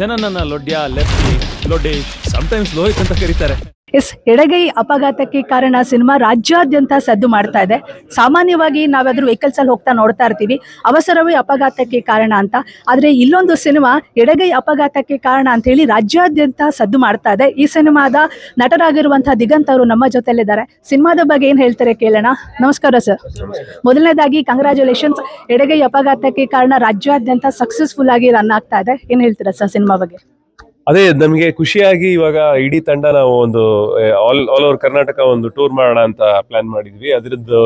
ಜನ ನನ್ನ ಲೊಡ್ಯ, lefty, ಲೊಡೇಶ್, sometimes Lohith ಅಂತ ಕರೀತಾರೆ. ಎಡಗೈ ಅಪಘಾತಕ್ಕೆ ಕಾರಣ ಸಿನಿಮಾ ರಾಜ್ಯಾದ್ಯಂತ ಸದ್ದು ಮಾಡ್ತಾ ಇದೆ. ಸಾಮಾನ್ಯವಾಗಿ ನಾವಾದ್ರೂ ವೆಹಿಕಲ್ಸ್ ಅಲ್ಲಿ ಹೋಗ್ತಾ ನೋಡ್ತಾ ಇರ್ತೀವಿ ಅವಸರವೇ ಅಪಘಾತಕ್ಕೆ ಕಾರಣ ಅಂತ. ಆದರೆ ಇಲ್ಲೊಂದು ಸಿನಿಮಾ ಎಡಗೈ ಅಪಘಾತಕ್ಕೆ ಕಾರಣ ಅಂತ ಹೇಳಿ ರಾಜ್ಯಾದ್ಯಂತ ಸದ್ದು ಮಾಡ್ತಾ ಇದೆ. ಈ ಸಿನಿಮಾದ ನಟರಾಗಿರುವಂತಹ ದಿಗಂತ್ ಅವರು ನಮ್ಮ ಜೊತೆಲಿದ್ದಾರೆ. ಸಿನಿಮಾದ ಬಗ್ಗೆ ಏನು ಹೇಳ್ತಾರೆ ಕೇಳೋಣ. ನಮಸ್ಕಾರ ಸರ್. ಮೊದಲನೇದಾಗಿ ಕಂಗ್ರ್ಯಾಚುಲೇಷನ್ಸ್. ಎಡಗೈ ಅಪಘಾತಕ್ಕೆ ಕಾರಣ ರಾಜ್ಯಾದ್ಯಂತ ಸಕ್ಸಸ್ಫುಲ್ ಆಗಿ ರನ್ ಆಗ್ತಾ ಇದೆ. ಏನು ಹೇಳ್ತೀರಾ ಸರ್ ಸಿನಿಮಾ ಬಗ್ಗೆ? ಅದೇ ನಮಗೆ ಖುಷಿಯಾಗಿ ಇವಾಗ ಇಡೀ ತಂಡ ನಾವು ಒಂದು ಆಲ್ ಓವರ್ ಕರ್ನಾಟಕ ಒಂದು ಟೂರ್ ಮಾಡೋಣ ಅಂತ ಪ್ಲಾನ್ ಮಾಡಿದ್ವಿ. ಅದರದ್ದು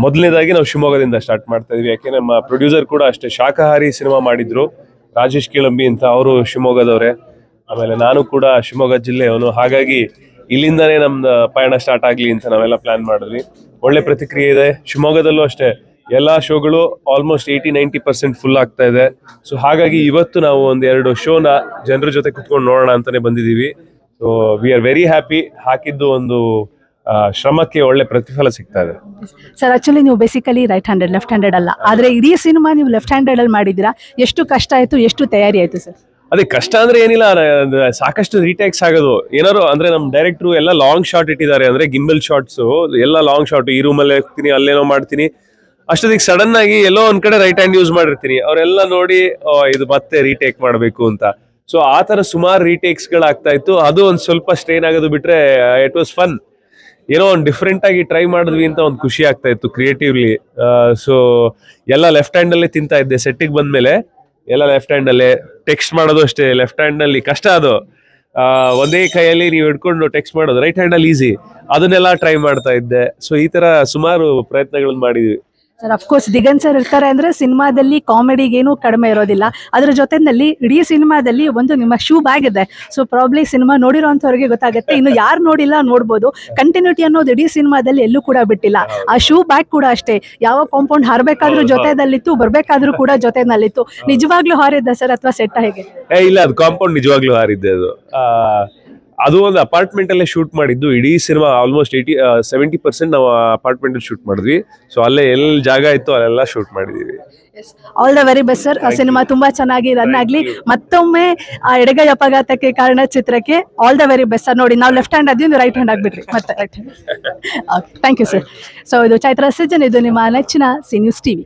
ಮೊದಲನೇದಾಗಿ ನಾವು ಶಿವಮೊಗ್ಗದಿಂದ ಸ್ಟಾರ್ಟ್ ಮಾಡ್ತಾ ಇದೀವಿ. ಯಾಕೆ ನಮ್ಮ ಪ್ರೊಡ್ಯೂಸರ್ ಕೂಡ ಅಷ್ಟೇ ಶಾಕಾಹಾರಿ ಸಿನಿಮಾ ಮಾಡಿದ್ರು, ರಾಜೇಶ್ ಕಿಳಂಬಿ ಅಂತ, ಅವರು ಶಿವಮೊಗ್ಗದವರೇ. ಆಮೇಲೆ ನಾನು ಕೂಡ ಶಿವಮೊಗ್ಗ ಜಿಲ್ಲೆಯವನು. ಹಾಗಾಗಿ ಇಲ್ಲಿಂದಾನೇ ನಮ್ದು ಪಯಣ ಸ್ಟಾರ್ಟ್ ಆಗ್ಲಿ ಅಂತ ನಾವೆಲ್ಲ ಪ್ಲಾನ್ ಮಾಡಿದ್ವಿ. ಒಳ್ಳೆ ಪ್ರತಿಕ್ರಿಯೆ ಇದೆ. ಶಿವಮೊಗ್ಗದಲ್ಲೂ ಅಷ್ಟೇ ಎಲ್ಲ ಶೋಗಳು ಆಲ್ಮೋಸ್ಟ್ 80-90% ಫುಲ್ ಆಗ್ತಾ ಇದೆ. ಸೊ ಹಾಗಾಗಿ ಇವತ್ತು ನಾವು ಒಂದೆರಡು ಶೋನ ಜನರ ಜೊತೆ ಕುತ್ಕೊಂಡು ನೋಡೋಣ ಅಂತಾನೆ ಬಂದಿದ್ದೀವಿ. So we are very happy. ಹಾಕಿದ್ದು ಒಂದು ಶ್ರಮಕ್ಕೆ ಒಳ್ಳೆ ಪ್ರತಿಫಲ ಸಿಗ್ತಾ ಇದೆ. ಸರ್ ಆಕ್ಚುಲಿ ನೀವು basically right handed, left handed ಅಲ್ಲ. ಆದರೆ ಇಡೀ ಸಿನಿಮಾ ನೀವು ಲೆಫ್ಟ್ ಹ್ಯಾಂಡೆಡ್ ಅಲ್ಲಿ ಮಾಡಿದ್ದೀರಾ. ಎಷ್ಟು ಕಷ್ಟ ಆಯಿತು, ಎಷ್ಟು ತಯಾರಿ ಆಯಿತು ಸರ್? ಅದೇ ಕಷ್ಟ ಅಂದ್ರೆ ಏನಿಲ್ಲ, ಸಾಕಷ್ಟು ರೀಟೇಕ್ಸ್ ಆಗೋದು. ಏನಾರು ಅಂದ್ರೆ ನಮ್ ಡೈರೆಕ್ಟ್ರು ಎಲ್ಲ ಲಾಂಗ್ ಶಾಟ್ ಇಟ್ಟಿದ್ದಾರೆ. ಅಂದ್ರೆ ಗಿಂಬಲ್ ಶಾಟ್ಸ್ ಎಲ್ಲ ಲಾಂಗ್ ಶಾಟ್. ಈ ರೂಮಲ್ಲೇ ಹೋಗ್ತೀನಿ, ಅಲ್ಲೇನೋ ಮಾಡ್ತೀನಿ, ಅಷ್ಟೊತ್ತಿಗೆ ಸಡನ್ ಆಗಿ ಎಲ್ಲೋ ಒಂದ್ ಕಡೆ ರೈಟ್ ಹ್ಯಾಂಡ್ ಯೂಸ್ ಮಾಡಿರ್ತೀನಿ. ಅವರೆಲ್ಲ ನೋಡಿ ಇದು ಮತ್ತೆ ರೀಟೇಕ್ ಮಾಡಬೇಕು ಅಂತ. ಸೊ ಆ ತರ ಸುಮಾರು ರೀಟೇಕ್ಸ್ ಗಳಾಗ್ತಾ ಇತ್ತು. ಅದು ಒಂದ್ ಸ್ವಲ್ಪ ಸ್ಟ್ರೈನ್ ಆಗೋದು ಬಿಟ್ರೆ ಇಟ್ ವಾಸ್ ಫನ್. ಏನೋ ಒಂದು ಡಿಫ್ರೆಂಟ್ ಆಗಿ ಟ್ರೈ ಮಾಡಿದ್ವಿ ಅಂತ ಒಂದು ಖುಷಿ ಆಗ್ತಾ ಇತ್ತು ಕ್ರಿಯೇಟಿವ್ಲಿ. ಸೊ ಎಲ್ಲ ಲೆಫ್ಟ್ ಹ್ಯಾಂಡ್ ಅಲ್ಲೇ ತಿಂತಾ ಇದ್ದೆ. ಸೆಟ್ಟಿಗೆ ಬಂದ್ಮೇಲೆ ಎಲ್ಲ ಲೆಫ್ಟ್ ಹ್ಯಾಂಡ್ ಅಲ್ಲೇ. ಟೆಕ್ಸ್ಟ್ ಮಾಡೋದು ಅಷ್ಟೇ ಲೆಫ್ಟ್ ಹ್ಯಾಂಡ್ ಅಲ್ಲಿ ಕಷ್ಟ. ಅದು ಒಂದೇ ಕೈಯಲ್ಲಿ ನೀವು ಹಿಡ್ಕೊಂಡು ಟೆಕ್ಸ್ಟ್ ಮಾಡೋದು, ರೈಟ್ ಹ್ಯಾಂಡ್ ಅಲ್ಲಿ ಈಸಿ. ಅದನ್ನೆಲ್ಲ ಟ್ರೈ ಮಾಡ್ತಾ ಇದ್ದೆ. ಸೊ ಈ ತರ ಸುಮಾರು ಪ್ರಯತ್ನಗಳನ್ನ ಮಾಡಿದ್ವಿ. ಸರ್ ಅಫ್ಕೋರ್ಸ್ ದಿಗಂತ್ ಸರ್ ಇರ್ತಾರೆ ಅಂದ್ರೆ ಸಿನಿಮಾದಲ್ಲಿ ಕಾಮಿಡಿಗೇನು ಕಡಿಮೆ ಇರೋದಿಲ್ಲ. ಅದರ ಜೊತೆನಲ್ಲಿ ಇಡೀ ಸಿನಿಮಾದಲ್ಲಿ ಒಂದು ನಿಮ್ಮ ಶೂ ಬ್ಯಾಗ್ ಇದೆ. ಸೊ ಪ್ರಾಬ್ಲಿ ಸಿನಿಮಾ ನೋಡಿರೋಂಥವ್ರಿಗೆ ಗೊತ್ತಾಗುತ್ತೆ. ಇನ್ನು ಯಾರು ನೋಡಿಲ್ಲ ನೋಡ್ಬೋದು. ಕಂಟಿನ್ಯೂಟಿ ಅನ್ನೋದು ಇಡೀ ಸಿನಿಮಾದಲ್ಲಿ ಎಲ್ಲೂ ಕೂಡ ಬಿಟ್ಟಿಲ್ಲ. ಆ ಶೂ ಬ್ಯಾಗ್ ಕೂಡ ಅಷ್ಟೇ. ಯಾವ ಕಾಂಪೌಂಡ್ ಹಾರಬೇಕಾದ್ರೂ ಜೊತೆದಲ್ಲಿತ್ತು, ಬರ್ಬೇಕಾದ್ರೂ ಕೂಡ ಜೊತೆನಲ್ಲಿತ್ತು. ನಿಜವಾಗ್ಲೂ ಹಾರಿದ್ದ ಸರ್ ಅಥವಾ ಸೆಟ್ ಹೇಗೆ? ಇಲ್ಲ, ಅದು ಕಾಂಪೌಂಡ್ ನಿಜವಾಗ್ಲೂ ಹಾರಿದ್ದೆ. ಅದು ಒಂದು ಅಪಾರ್ಟ್ಮೆಂಟ್ ಅಲ್ಲೇ ಶೂಟ್ ಮಾಡಿದ್ದು. ಇಡೀ ಸಿನಿಮಾ ಆಲ್ಮೋಸ್ಟ್ 70% ನಾವು ಅಪಾರ್ಟ್ಮೆಂಟ್ ಅಲ್ಲಿ ಶೂಟ್ ಮಾಡಿದ್ವಿ. ಸೊ ಅಲ್ಲೇ ಎಲ್ಲಿ ಜಾಗ ಇತ್ತು ಅಲ್ಲೆಲ್ಲ ಶೂಟ್ ಮಾಡಿದೀವಿ. All the very best sir. Cinema ತುಂಬಾ ಚೆನ್ನಾಗಿ ರನ್ ಆಗ್ಲಿ. ಮತ್ತೊಮ್ಮೆ ಆ ಎಡಗೈ ಅಪಘಾತಕ್ಕೆ ಕಾರಣ ಚಿತ್ರಕ್ಕೆ all the very best sir. ನೋಡಿ, ನಾವು ಲೆಫ್ಟ್ ಹ್ಯಾಂಡ್ ಆದ್ವಿ, ರೈಟ್ ಹ್ಯಾಂಡ್ ಆಗ್ಬಿಟ್ರಿ ಮತ್ತೆ. Right okay, thank you sir. So ಇದು ಚೈತ್ರ ಸಜ್ಜನ್, ಇದು ನಿಮ್ಮ ನೆಚ್ಚಿನ ಸಿ ನ್ಯೂಸ್ ಟಿವಿ.